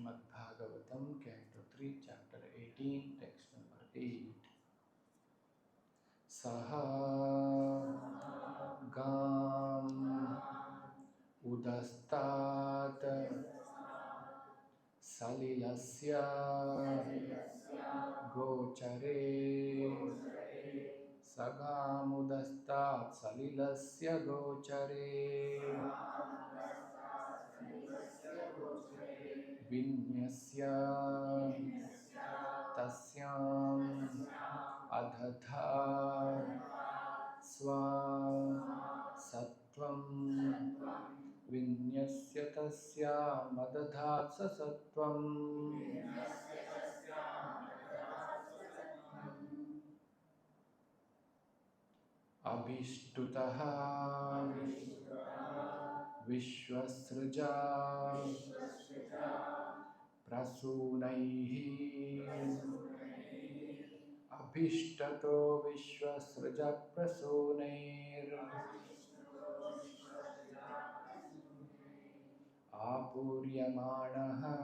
Srimad-Bhagavatam, Canto 3, Chapter 18, Text number 8. Saha Gam Udastat Salilasya Gochare Sagamudastat Salilasya Gochare Vinyasya Tasyam Adhatha Swa Sattvam Vinyasya Tasya Madadhat Sattvam Abhishtutaha Vishwasraja Prasunaihi Abhishtato Vishwasraja Prasunair Apuryamanaha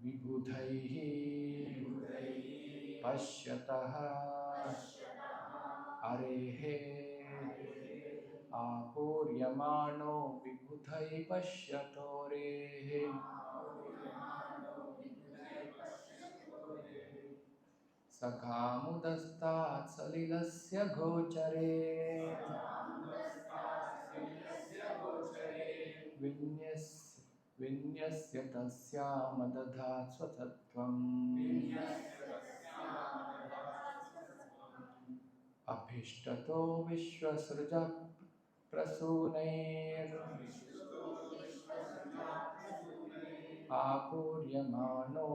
Vibhudhaihi Pashyataha Arehe Apuryamano Vibhudhai Pashyato-rehe Sakhamudastat Salilasya Gochare Vinyasya Tasya Madadhat Swatatvam Abhishtato Vishwasraja Prasunair Apuryamano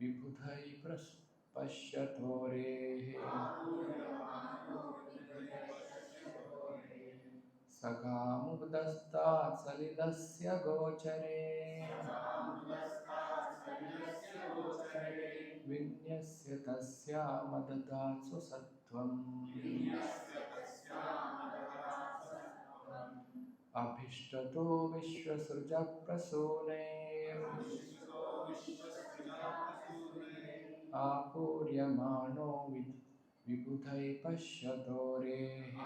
Vibhudhai Pashyato-rehe Sagamudastat Salilasya Gochare Vinyasya Tasya Madadhat Swatatvam Abhishtato Vishwasraja Prasunair Apuryamano Vibhudhai Pashyato-rehe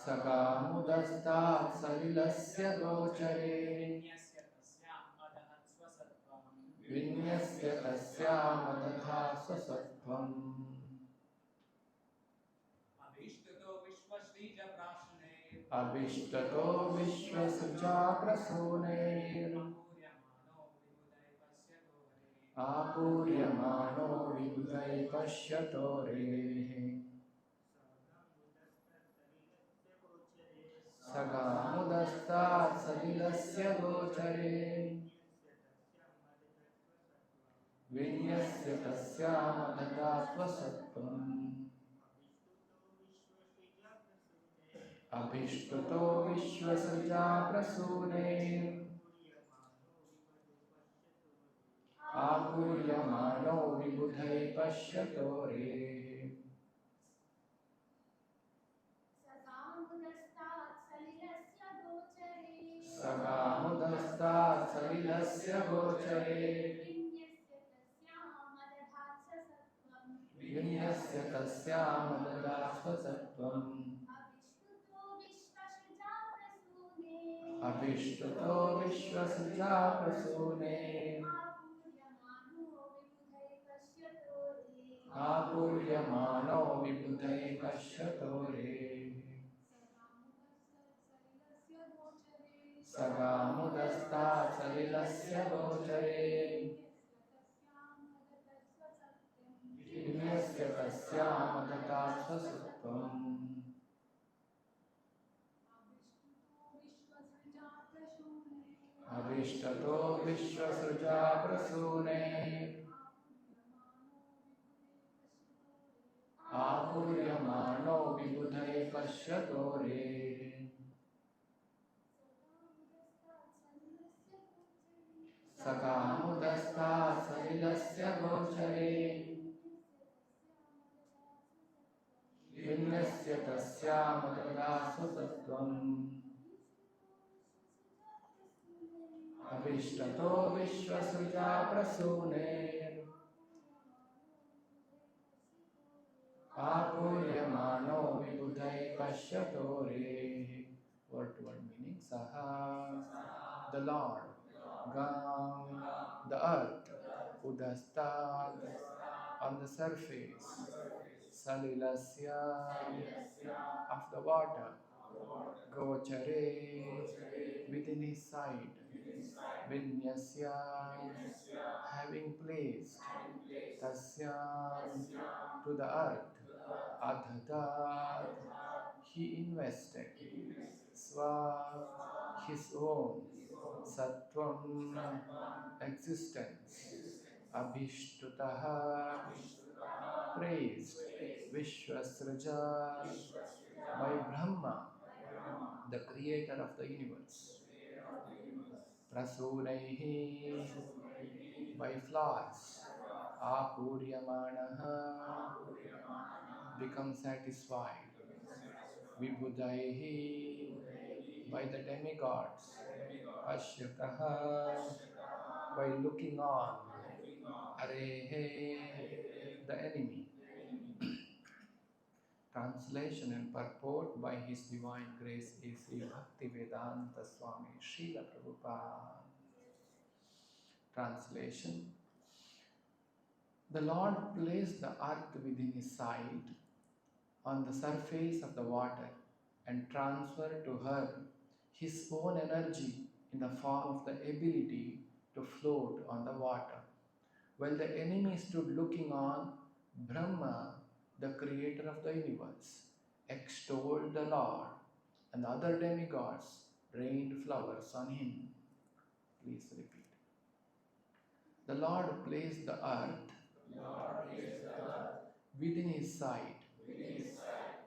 Sagamudastat Salilasya Gochare Vinyasya Tasya Madadhat Swatatvam Abhishtato Vishwasraja Prasunair Apuryamano Vibhudhai Pashyato-rehe Sagamudastat Salilasya Gochare Vinyasya Tasya Madadhat Swatatvam Abhishtato Vishwasraja Prasunair Apuryamano Vibhudhai Pashyato-rehe Sagamudastat Salilasya Gochare Vinyasya Tasya Madadhat Swatatvam Abhishtato Vishwasraja Prasunair Apuryamano Vibhudhai Pashyato-rehe Sagamudastat Salilasya Gochare Vinyasya Tasya Madadhat Swatatvam Abhishtato Vishwasraja Prasunair Apuryamano Vibhudhai Pashyato-rehe Sagamudastat Salilasya Gochare यस्य तस्यामतदासतत्त्वम् अभिष्टतो विश्वसृजा प्रसूने आपूर्यमानो विबुधै पश्यतो रे. Word to word meaning. Saha, the Lord. Gam, the earth. Udastat, on the surface. Salilasya, of the water. Gochare, within his sight. Vinyasya, having placed. Tasya, to the earth. Adhadat, he invested. Swa, his own. Sattvam, existence. Abhishtutaha, praised. Vishwasraja, by Brahma, the creator of the universe. Prasunaihi, by flowers. Apuryamanaha, become satisfied. Vibhudaihi, by the demigods. Ashyataha, by looking on. Arehe, the enemy. Translation and purport by His Divine Grace A.C. Bhaktivedanta Swami Srila Prabhupada. Translation. The Lord placed the earth within His sight on the surface of the water and transferred to her His own energy in the form of the ability to float on the water. While the enemy stood looking on, Brahma, the creator of the universe, extolled the Lord, and the other demigods rained flowers on him. Please repeat. The Lord placed the earth within his sight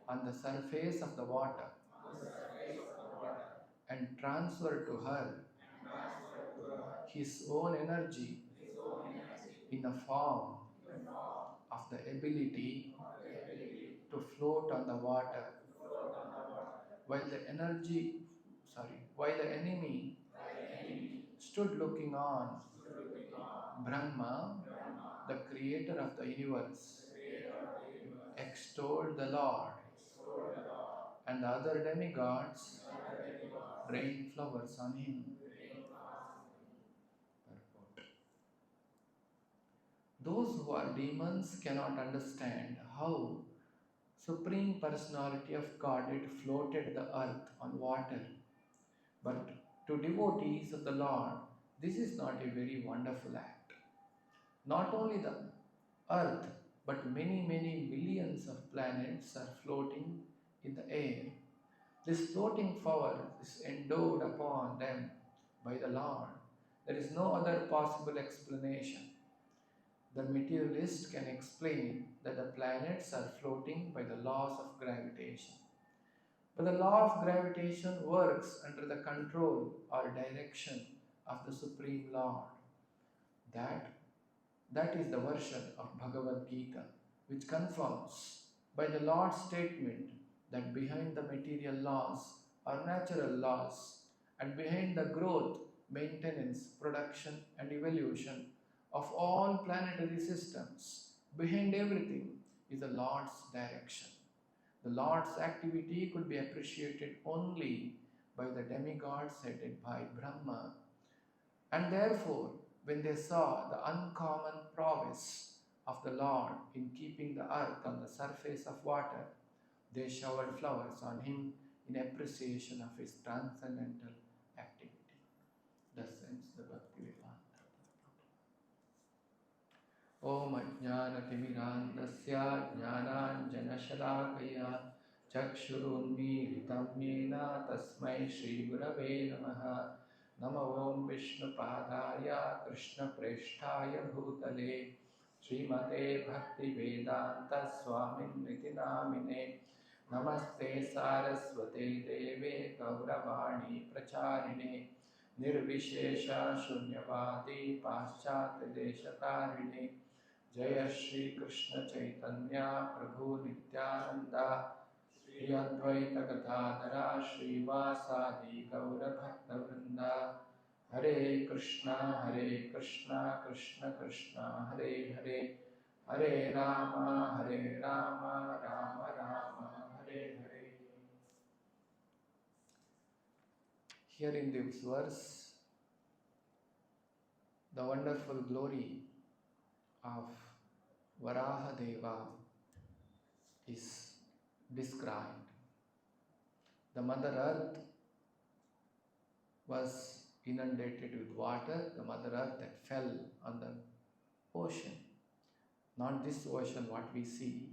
on the surface of the water and transferred to her his own energy in the form of the ability to float on the water. While the enemy stood looking on, Brahma, the creator of the universe, extolled the Lord, and the other demigods rained flowers on him. Those who are demons cannot understand how Supreme Personality of Godhead floated the earth on water. But to devotees of the Lord, this is not a very wonderful act. Not only the earth, but many, many millions of planets are floating in the air. This floating power is endowed upon them by the Lord. There is no other possible explanation. The materialist can explain that the planets are floating by the laws of gravitation. But the law of gravitation works under the control or direction of the Supreme Lord. That is the version of Bhagavad Gita, which confirms by the Lord's statement that behind the material laws are natural laws, and behind the growth, maintenance, production, and evolution of all planetary systems, behind everything is the Lord's direction. The Lord's activity could be appreciated only by the demigods headed by Brahma. And therefore, when they saw the uncommon prowess of the Lord in keeping the earth on the surface of water, they showered flowers on him in appreciation of his transcendental activity. Thus ends the Bhaktivedanta. Om Ajnanatimirandasya Jnananjanashalakaya Chakshurunmilitam Yena Tasmai Shri Gurave Namaha. Namo Om Vishnupadaya Krishna Presthaya Bhutale Srimate Bhaktivedanta Swaminiti Namine. Namaste Saraswate Deve Gauravani Pracharine Nirvishesha Shunyavadi Paschat Deshatarine. Jaya Shri Krishna Chaitanya Prabhu Nityananda Shri Advaita Gadadhara Srivasadi Gaura Bhakta Vrinda Hare Krishna Krishna Krishna Hare Hare Hare Rama Rama Rama Hare Hare. Here in this verse, the wonderful glory of Varaha Deva is described. The Mother Earth was inundated with water, the Mother Earth that fell on the ocean. Not this ocean what we see,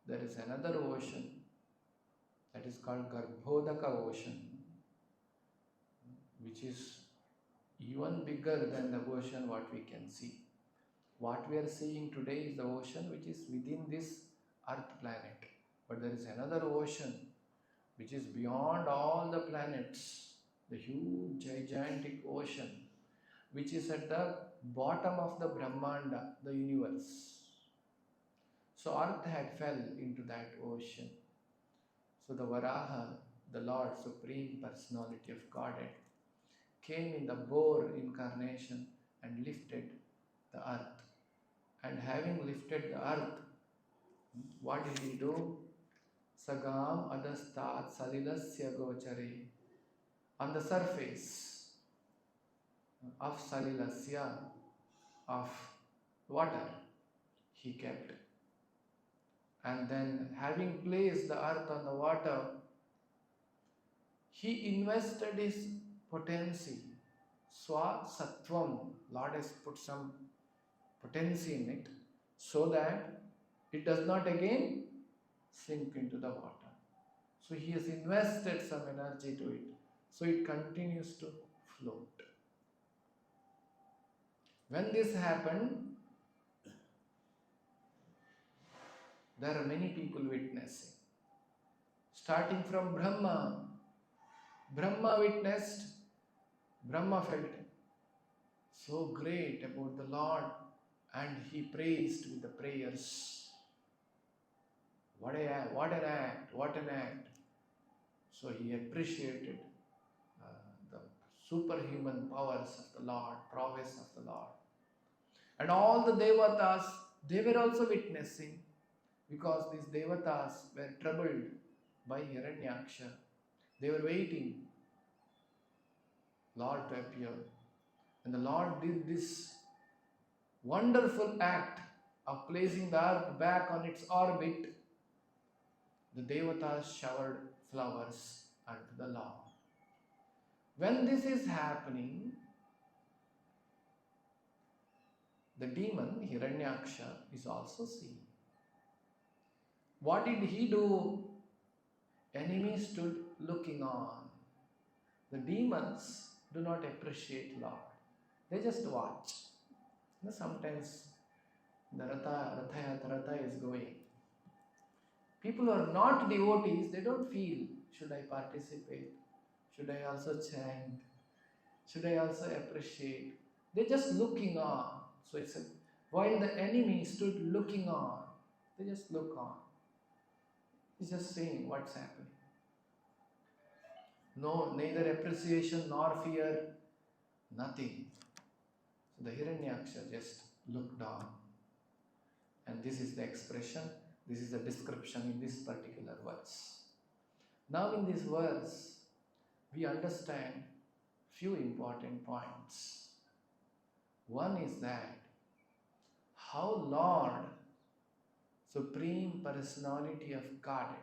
there is another ocean that is called Garbhodaka Ocean, which is even bigger than the ocean what we can see. What we are seeing today is the ocean which is within this Earth planet. But there is another ocean which is beyond all the planets, the huge gigantic ocean which is at the bottom of the Brahmanda, the universe. So Earth had fell into that ocean. So the Varaha, the Lord Supreme Personality of Godhead, came in the boar incarnation and lifted the earth. And having lifted the earth, what did he do? Sagam adastat salilasya gochare. On the surface of salilasya, of water, he kept. And then having placed the earth on the water, he invested his potency. Swa Sattvam, Lord has put some potency in it so that it does not again sink into the water. So he has invested some energy to it. So it continues to float. When this happened, there are many people witnessing. Starting from Brahma. Brahma witnessed, Brahma felt so great about the Lord and he praised with the prayers. What an act, what an act. So he appreciated the superhuman powers of the Lord, prowess of the Lord. And all the Devatas, they were also witnessing because these Devatas were troubled by Hiranyaksha. They were waiting Lord to appear. And the Lord did this wonderful act of placing the earth back on its orbit. The Devatas showered flowers unto the Lord. When this is happening, the demon Hiranyaksha is also seeing. What did he do? Enemies stood looking on. The demons do not appreciate Lord. They just watch. Sometimes the Ratha is going. People who are not devotees, they don't feel, should I participate? Should I also chant? Should I also appreciate? They're just looking on. So it's while the enemy stood looking on, they just look on. He's just saying what's happening. No, neither appreciation nor fear, nothing. So the Hiranyaksha just looked on. And this is the expression, this is the description in this particular verse. Now in this verse, we understand few important points. One is that how Lord, Supreme Personality of Godhead,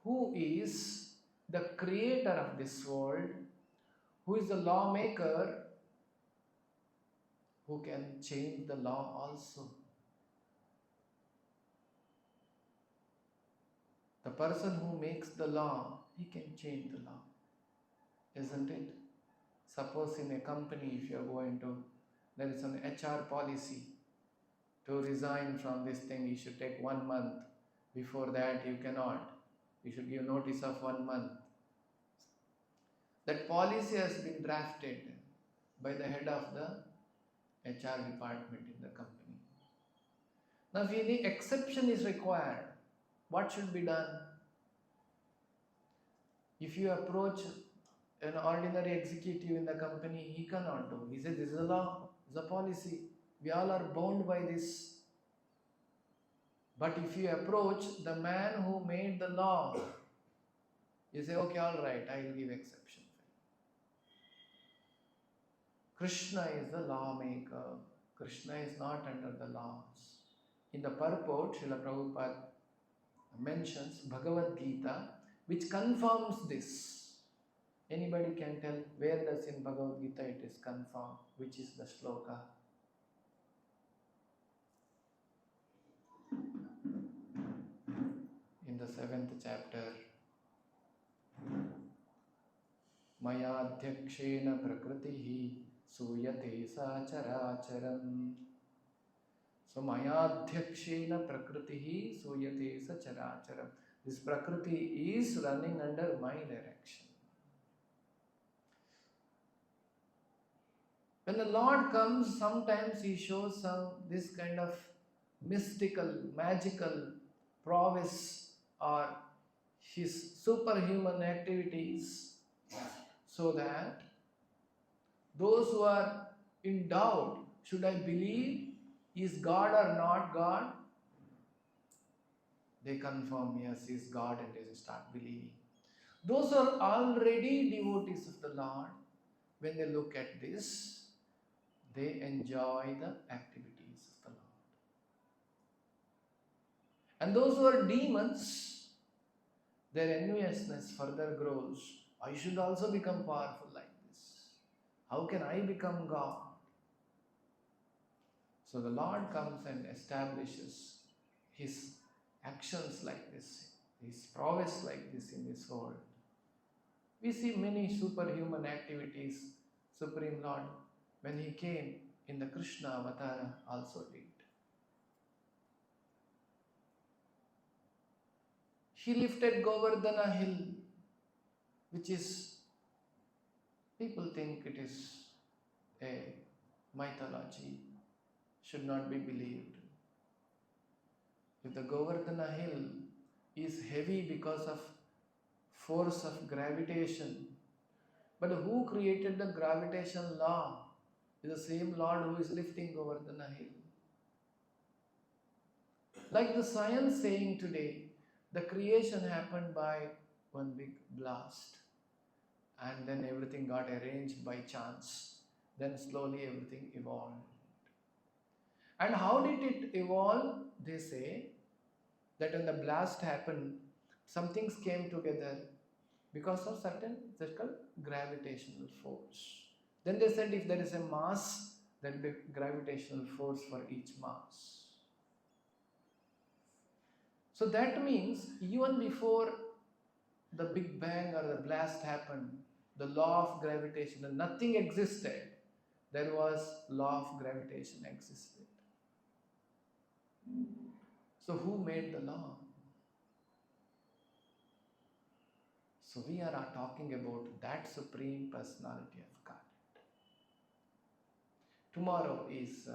who is the creator of this world, who is the lawmaker, who can change the law also. The person who makes the law, he can change the law. Isn't it? Suppose in a company, if you are going to, there is an HR policy. To resign from this thing, you should take 1 month. Before that, you cannot. You should give notice of 1 month. That policy has been drafted by the head of the HR department in the company. Now, if any exception is required, what should be done? If you approach an ordinary executive in the company, he cannot do. He says, this is a law, this is a policy. We all are bound by this. But if you approach the man who made the law, you say, okay, all right, I will give exception. Krishna is the lawmaker. Krishna is not under the laws. In the purport, Srila Prabhupada mentions Bhagavad Gita, which confirms this. Anybody can tell where does in Bhagavad Gita it is confirmed, which is the shloka? In the 7th chapter, Mayadhyakshena prakritihi suyate sacharacharam. So Mayadhyakshena prakritihi suyate sacharacharam. This prakriti is running under my direction. When the Lord comes, sometimes He shows this kind of mystical, magical prowess or His superhuman activities, so that those who are in doubt, should I believe, is God or not God? They confirm, yes, He is God, and they start believing. Those who are already devotees of the Lord, when they look at this, they enjoy the activities of the Lord. And those who are demons, their enviousness further grows. I should also become powerful like this. How can I become God? So the Lord comes and establishes His actions like this, His prowess like this in this world. We see many superhuman activities Supreme Lord, when He came in the Krishna Avatara, also did. He lifted Govardhana hill, which is, people think it is a mythology, should not be believed. If the Govardhana hill is heavy because of force of gravitation, but who created the gravitation law? Is the same Lord who is lifting Govardhana hill. Like the science saying today, the creation happened by one big blast, and then everything got arranged by chance. Then slowly everything evolved. And how did it evolve? They say that when the blast happened, some things came together because of certain gravitational force. Then they said if there is a mass, there will be gravitational force for each mass. So that means even before the Big Bang or the blast happened, the law of gravitation, nothing existed. There was law of gravitation existed. So who made the law? So we are talking about that Supreme Personality of God. Tomorrow is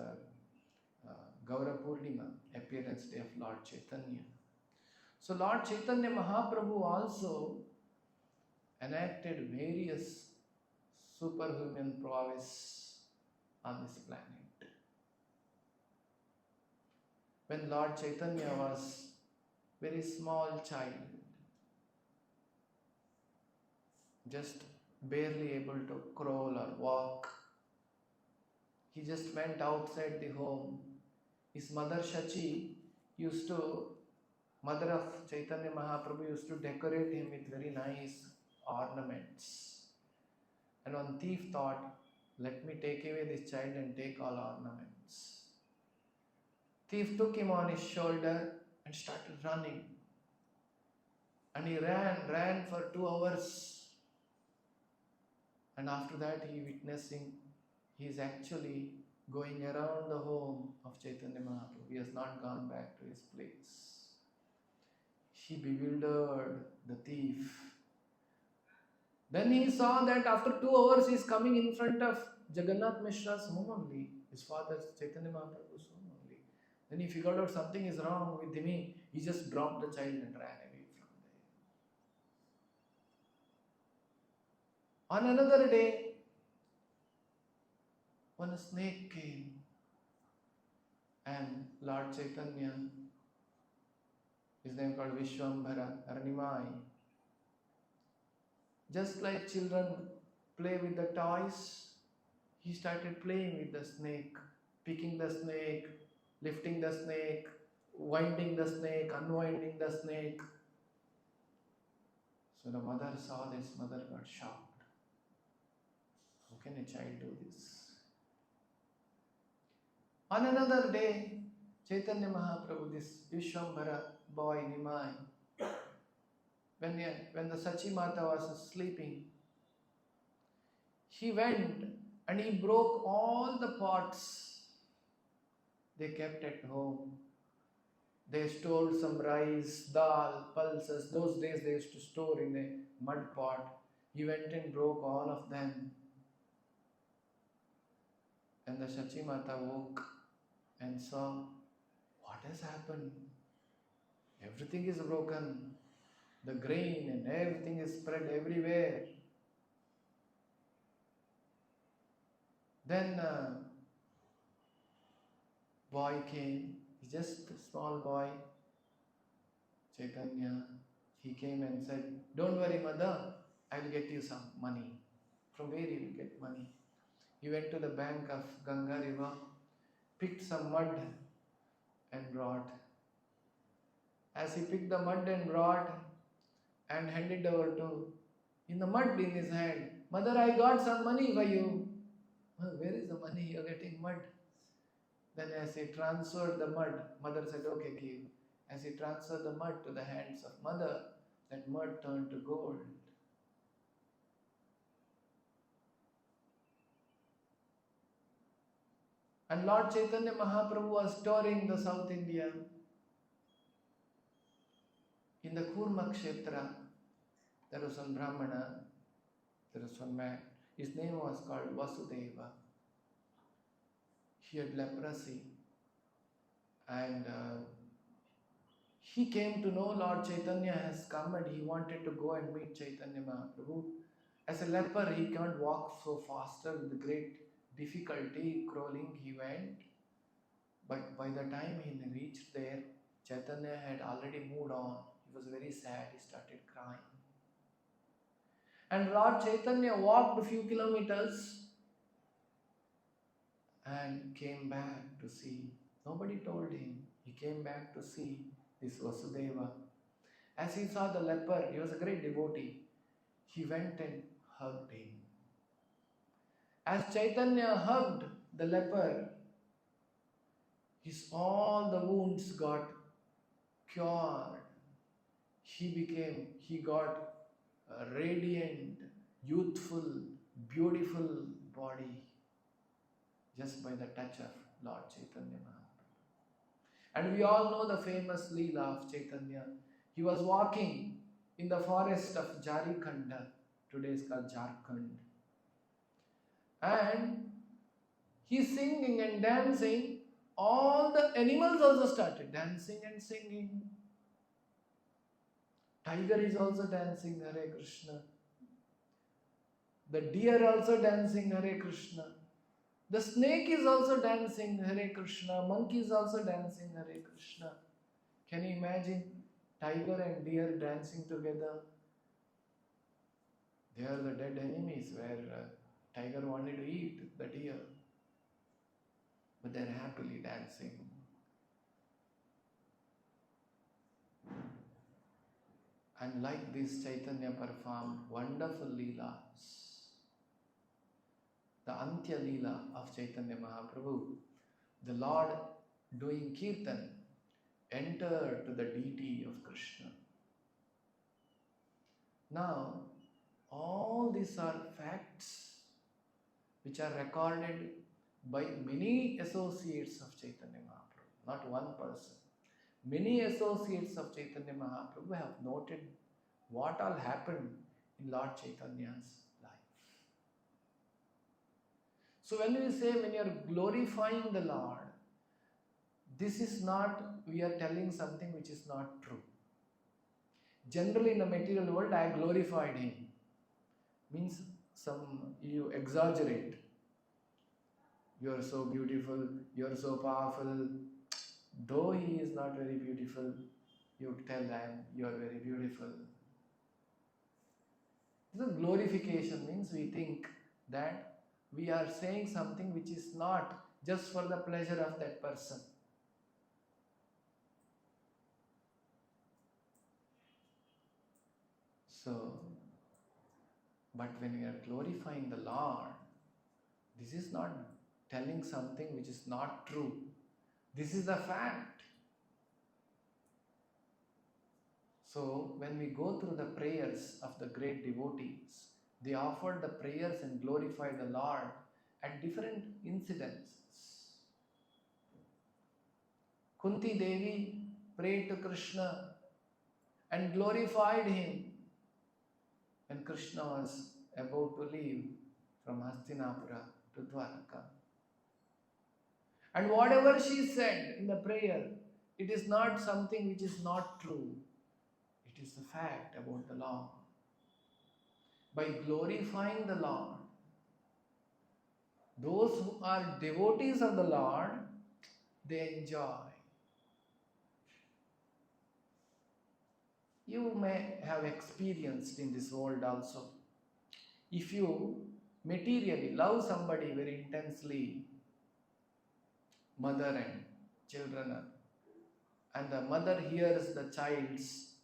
Gaura Purnima, appearance day of Lord Chaitanya. So Lord Chaitanya Mahaprabhu also enacted various superhuman prowess on this planet. When Lord Chaitanya was very small child, just barely able to crawl or walk, he just went outside the home. His mother Shachi mother of Chaitanya Mahaprabhu used to decorate him with very nice ornaments. And one thief thought, let me take away this child and take all ornaments. Thief took him on his shoulder and started running. And he ran for 2 hours. And after that he is actually going around the home of Chaitanya Mahaprabhu. He has not gone back to his place. He bewildered the thief. Then he saw that after 2 hours he is coming in front of Jagannath Mishra's home only, his father Chaitanya Mahaprabhu's home only. Then he figured out something is wrong with him. He just dropped the child and ran away from there. On another day, one snake came and Lord Chaitanya, his name called Vishwambhara Arnimai, just like children play with the toys, he started playing with the snake, picking the snake, lifting the snake, winding the snake, unwinding the snake. So the mother saw this, mother got shocked. How can a child do this? On another day, Chaitanya Mahaprabhu, this Vishwambhara boy Nimai, when the Sachi Mata was sleeping, he went and he broke all the pots they kept at home. They stored some rice, dal, pulses. Those days they used to store in a mud pot. He went and broke all of them. And the Sachi Mata woke and saw, what has happened? Everything is broken. The grain and everything is spread everywhere. Then boy came, just a small boy, Chaitanya. He came and said, don't worry mother, I will get you some money. From where you will get money? He went to the bank of Ganga river, picked some mud and brought. As he picked the mud and brought and handed over to, in the mud in his hand, mother, I got some money for you. Where is the money? You are getting mud. Then as he transferred the mud, mother said, okay, give. As he transferred the mud to the hands of mother, that mud turned to gold. And Lord Chaitanya Mahaprabhu was touring the South India. In the Kurma Kshetra, there was one Brahmana, there was one man. His name was called Vasudeva. He had leprosy. And he came to know Lord Chaitanya has come and he wanted to go and meet Chaitanya Mahaprabhu. As a leper, he can't walk so faster with great difficulty, crawling he went. But by the time he reached there, Chaitanya had already moved on. He was very sad, he started crying. And Lord Chaitanya walked a few kilometers and came back to see. Nobody told him. He came back to see this Vasudeva. As he saw the leper, he was a great devotee. He went and hugged him. As Chaitanya hugged the leper, all the wounds got cured. He got a radiant, youthful, beautiful body just by the touch of Lord Chaitanya Mahaprabhu. And we all know the famous Leela of Chaitanya. He was walking in the forest of Jarikhanda, today is called Jharkhand. And he's singing and dancing. All the animals also started dancing and singing. Tiger is also dancing Hare Krishna. The deer also dancing Hare Krishna. The snake is also dancing Hare Krishna. Monkey is also dancing Hare Krishna. Can you imagine tiger and deer dancing together? They are the dead enemies where tiger wanted to eat the deer. But they are happily dancing. And like this, Chaitanya performed wonderful leelas. The Antya Leela of Chaitanya Mahaprabhu, the Lord doing kirtan, entered to the deity of Krishna. Now, all these are facts which are recorded by many associates of Chaitanya Mahaprabhu, not one person. Many associates of Chaitanya Mahaprabhu have noted what all happened in Lord Chaitanya's life. So when we say, when you are glorifying the Lord, this is not, we are telling something which is not true. Generally in the material world, I glorified him. Means you exaggerate. You are so beautiful, you are so powerful. Though he is not very beautiful, you tell them you are very beautiful. The glorification means we think that we are saying something which is not just for the pleasure of that person. So, but when we are glorifying the Lord, this is not telling something which is not true. This is the fact. So, when we go through the prayers of the great devotees, they offered the prayers and glorified the Lord at different incidences. Kunti Devi prayed to Krishna and glorified him when Krishna was about to leave from Hastinapura to Dwaraka. And whatever she said in the prayer, it is not something which is not true. It is the fact about the Lord. By glorifying the Lord, those who are devotees of the Lord, they enjoy. You may have experienced in this world also. If you materially love somebody very intensely, mother and children, and the mother hears the child's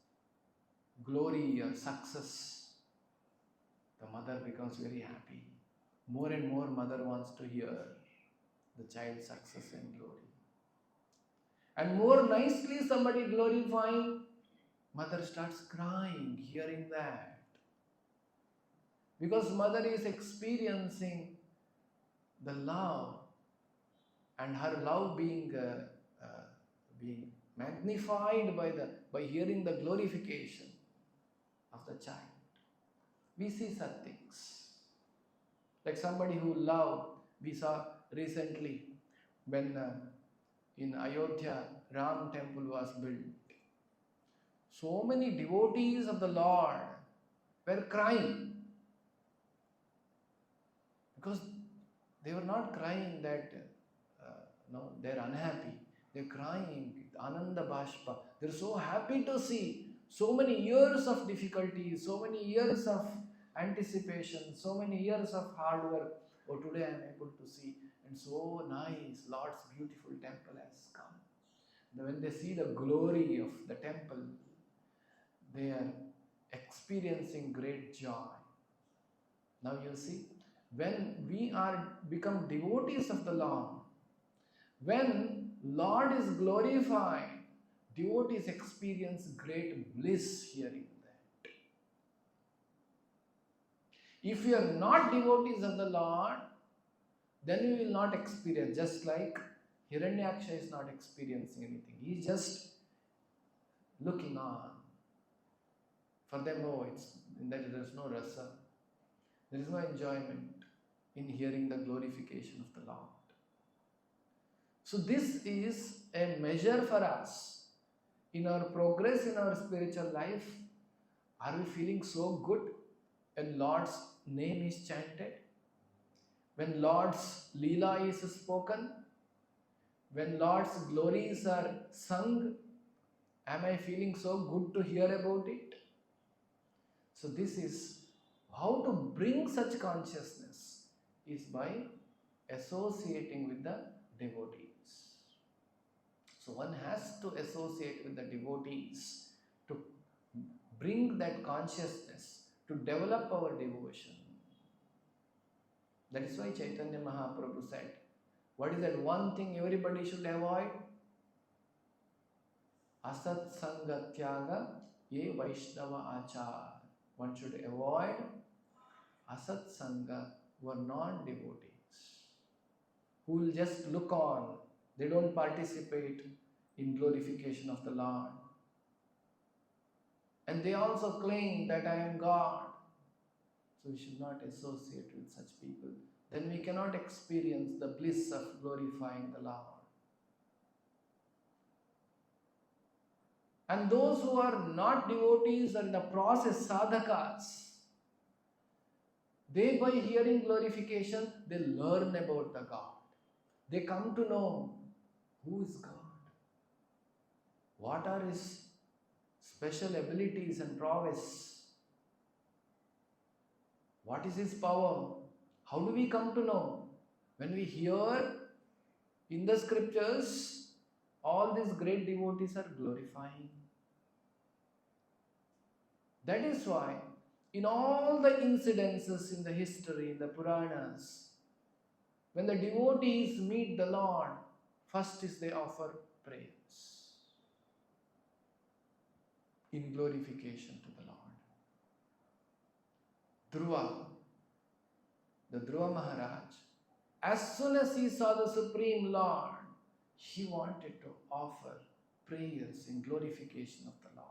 glory or success, the mother becomes very happy. More and more mother wants to hear the child's success and glory. And more nicely somebody glorifying, mother starts crying hearing that. Because mother is experiencing the love, and her love being magnified by hearing the glorification of the child. We see such things. Like somebody who loved, we saw recently when in Ayodhya, Ram temple was built. So many devotees of the Lord were crying. Because they were not crying that no, they're unhappy. They're crying, Ananda Bashpa. They're so happy to see so many years of difficulties, so many years of anticipation, so many years of hard work. Oh, today I am able to see, and so nice, Lord's beautiful temple has come. When they see the glory of the temple, they are experiencing great joy. Now you see, when we are become devotees of the Lord, when Lord is glorified, devotees experience great bliss hearing that. If you are not devotees of the Lord, then you will not experience, just like Hiranyaksha is not experiencing anything. He is just looking on. For them, oh, there is no rasa. There is no enjoyment in hearing the glorification of the Lord. So this is a measure for us in our progress in our spiritual life. Are we feeling so good when Lord's name is chanted? When Lord's Leela is spoken? When Lord's glories are sung? Am I feeling so good to hear about it? So this is how to bring such consciousness is by associating with the devotees. So one has to associate with the devotees to bring that consciousness, to develop our devotion. That is why Chaitanya Mahaprabhu said, what is that one thing everybody should avoid? Asat Sangatyaga Ye Vaishnava Achar. One should avoid Asat Sangha, who are non-devotees, who will just look on. They don't participate in glorification of the Lord. And they also claim that I am God. So we should not associate with such people. Then we cannot experience the bliss of glorifying the Lord. And those who are not devotees are in the process, sadhakas, They, by hearing glorification, they learn about the God. They come to know who is God, what are His special abilities and prowess, what is His power. How do we come to know? When we hear in the scriptures, all these great devotees are glorifying. That is why, in all the incidences in the history, in the Puranas, when the devotees meet the Lord, first is they offer prayers in glorification to the Lord. Dhruva, the Dhruva Maharaj, as soon as he saw the Supreme Lord, he wanted to offer prayers in glorification of the Lord.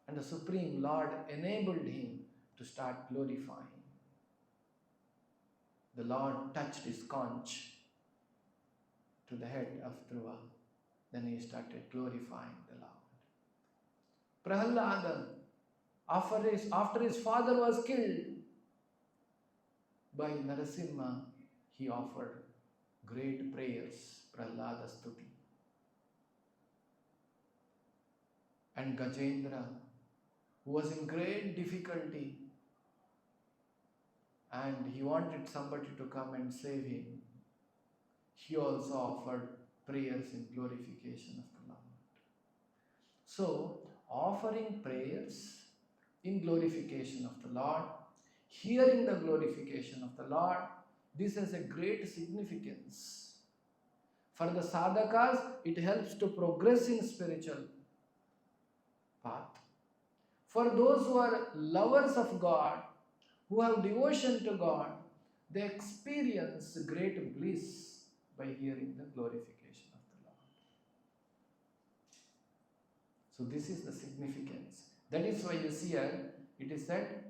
And the Supreme Lord enabled him to start glorifying. The Lord touched his conch to the head of Dhruva. Then he started glorifying the Lord. Prahalada, after his father was killed by Narasimha, he offered great prayers, Prahalada Stuti. And Gajendra, who was in great difficulty and he wanted somebody to come and save him, he also offered prayers in glorification of the Lord. So, offering prayers in glorification of the Lord, hearing the glorification of the Lord, this has a great significance. For the sadhakas, it helps to progress in spiritual path. For those who are lovers of God, who have devotion to God, they experience great bliss by hearing the glorification of the Lord. So this is the significance. That is why you see here, it is said,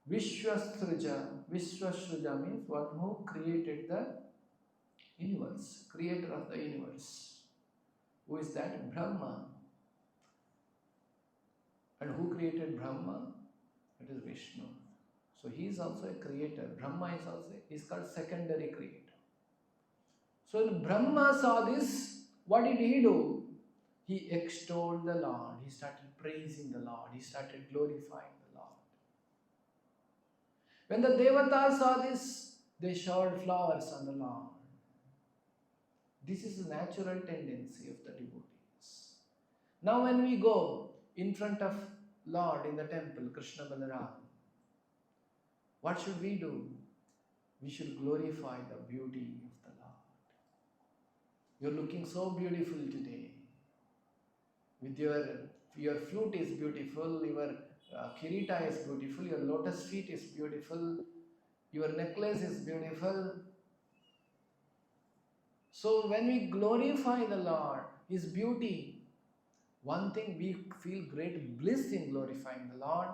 Vishwasruja. Vishwasruja means one who created the universe, creator of the universe. Who is that? Brahma. And who created Brahma? It is Vishnu. So he is also a creator. Brahma is also, he is called secondary creator. So when Brahma saw this, what did he do? He extolled the Lord. He started praising the Lord. He started glorifying the Lord. When the Devatas saw this, they showered flowers on the Lord. This is the natural tendency of the devotees. Now when we go in front of Lord in the temple, Krishna Balaram, what should we do? We should glorify the beauty of the Lord. You're looking so beautiful today. With your flute is beautiful, your kirita is beautiful, your lotus feet is beautiful, your necklace is beautiful. So when we glorify the Lord, His beauty, one thing, we feel great bliss in glorifying the Lord.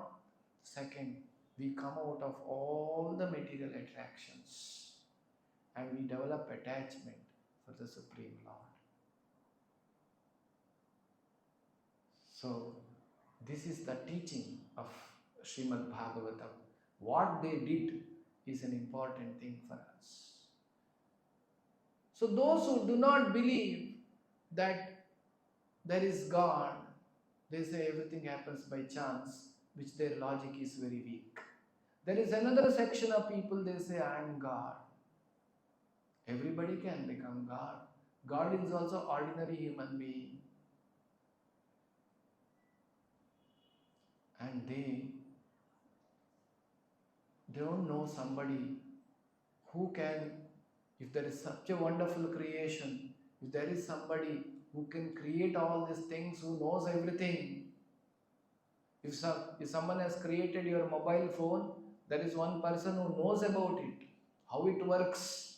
Second, we come out of all the material attractions and we develop attachment for the Supreme Lord. So, this is the teaching of Srimad Bhagavatam. What they did is an important thing for us. So, those who do not believe that there is God, they say everything happens by chance, which their logic is very weak. There is another section of people, they say, I am God. Everybody can become God. God is also ordinary human being. And they don't know somebody who can, if there is such a wonderful creation, if there is somebody who can create all these things, who knows everything. If someone has created your mobile phone, there is one person who knows about it, how it works.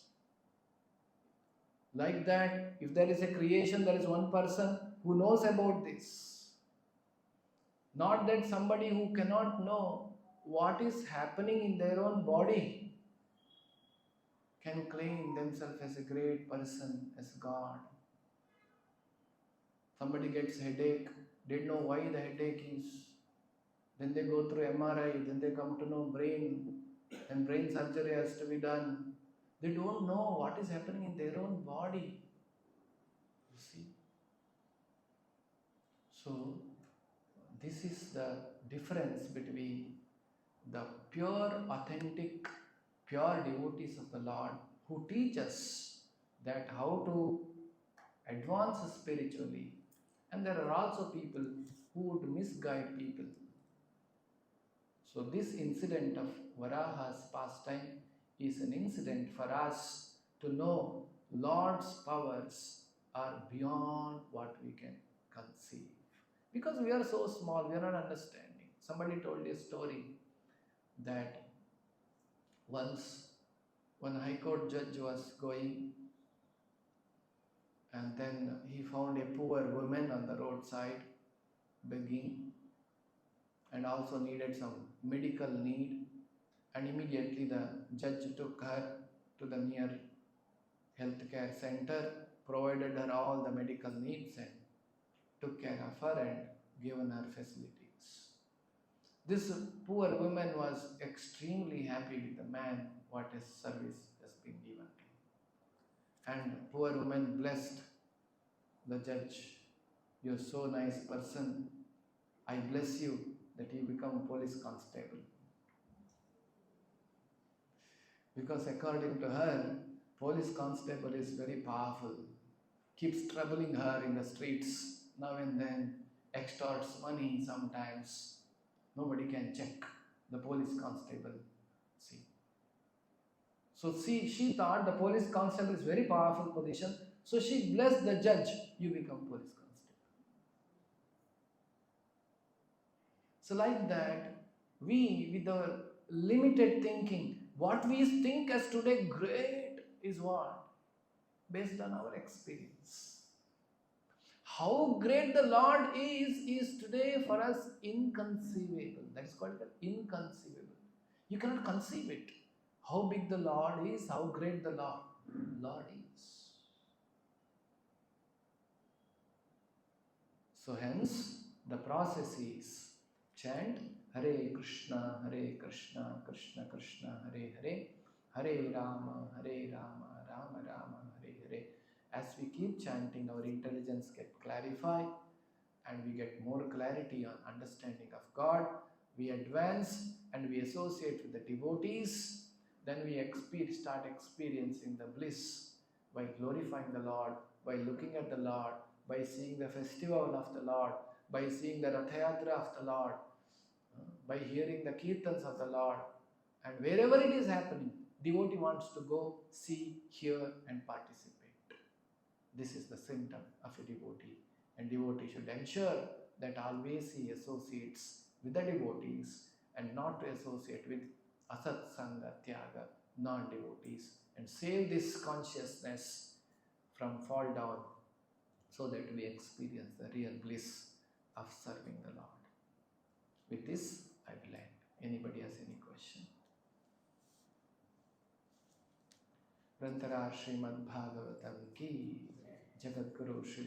Like that, if there is a creation, there is one person who knows about this. Not that somebody who cannot know what is happening in their own body can claim themselves as a great person, as God. Somebody gets headache, didn't know why the headache is. Then they go through MRI, then they come to know brain and brain surgery has to be done. They don't know what is happening in their own body. You see? So, this is the difference between the pure, authentic, pure devotees of the Lord who teach us that how to advance spiritually, and there are also people who would misguide people. So this incident of Varaha's pastime is an incident for us to know Lord's powers are beyond what we can conceive. Because we are so small, we are not understanding. Somebody told a story that once one high court judge was going, and then he found a poor woman on the roadside begging, and also needed some medical need, and immediately the judge took her to the near healthcare center, provided her all the medical needs, and took care of her and given her facilities. This poor woman was extremely happy with the man, what his service has been given to. And poor woman blessed the judge. "You're so nice person. I bless you that you become police constable." Because according to her, police constable is very powerful, keeps troubling her in the streets now and then, extorts money sometimes. Nobody can check the police constable. See. So she thought the police constable is very powerful position. So she blessed the judge, "You become police constable." So like that, we with our limited thinking, what we think as today great is what? Based on our experience. How great the Lord is today for us inconceivable. That's called inconceivable. You cannot conceive it. How big the Lord is, how great the Lord is. So hence, the process is chant Hare Krishna, Krishna Krishna, Hare Hare, Hare Rama, Rama Rama, Hare Hare. As we keep chanting, our intelligence gets clarified and we get more clarity on understanding of God. We advance and we associate with the devotees. Then we start experiencing the bliss by glorifying the Lord, by looking at the Lord, by seeing the festival of the Lord, by seeing the Rath Yatra of the Lord, by hearing the kirtans of the Lord. And wherever it is happening, devotee wants to go, see, hear and participate. This is the symptom of a devotee. And devotee should ensure that always he associates with the devotees and not to associate with asat sangha tyaga, non-devotees, and save this consciousness from fall down so that we experience the real bliss of serving the Lord. With this, I will end. Anybody has any question? Grantara Srimad Bhagavatam ki Jagat Guru Shri